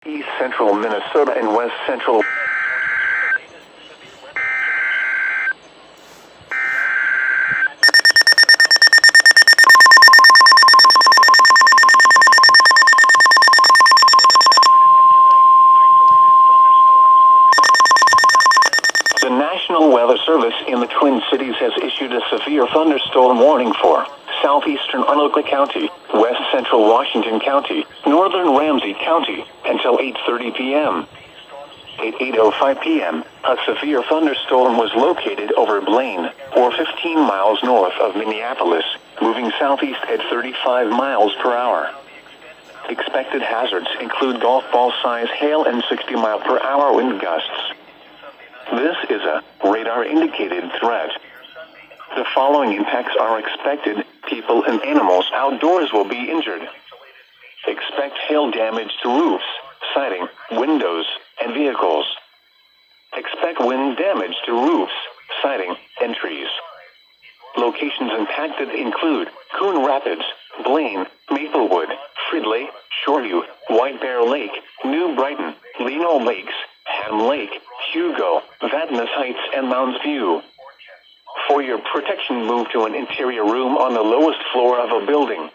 East central Minnesota and west central. The National Weather Service in the Twin Cities has issued a severe thunderstorm warning for southeastern Anoka County, west central Washington County, northern Ramsay County, until 8:30 p.m. At 8:05 p.m., a severe thunderstorm was located over Blaine, or 15 miles north of Minneapolis, moving southeast at 35 miles per hour. Expected hazards include golf ball-size hail and 60-mile-per-hour wind gusts. This is a radar-indicated threat. The following impacts are expected. People and animals outdoors will be injured. Expect hail damage to roofs, siding, windows, and vehicles. Expect wind damage to roofs, siding, and trees. Locations impacted include Coon Rapids, Blaine, Maplewood, Fridley, Shoreview, White Bear Lake, New Brighton, Lino Lakes, Ham Lake, Hugo, Vadnais Heights, and Mounds View. For your protection, move to an interior room on the lowest floor of a building.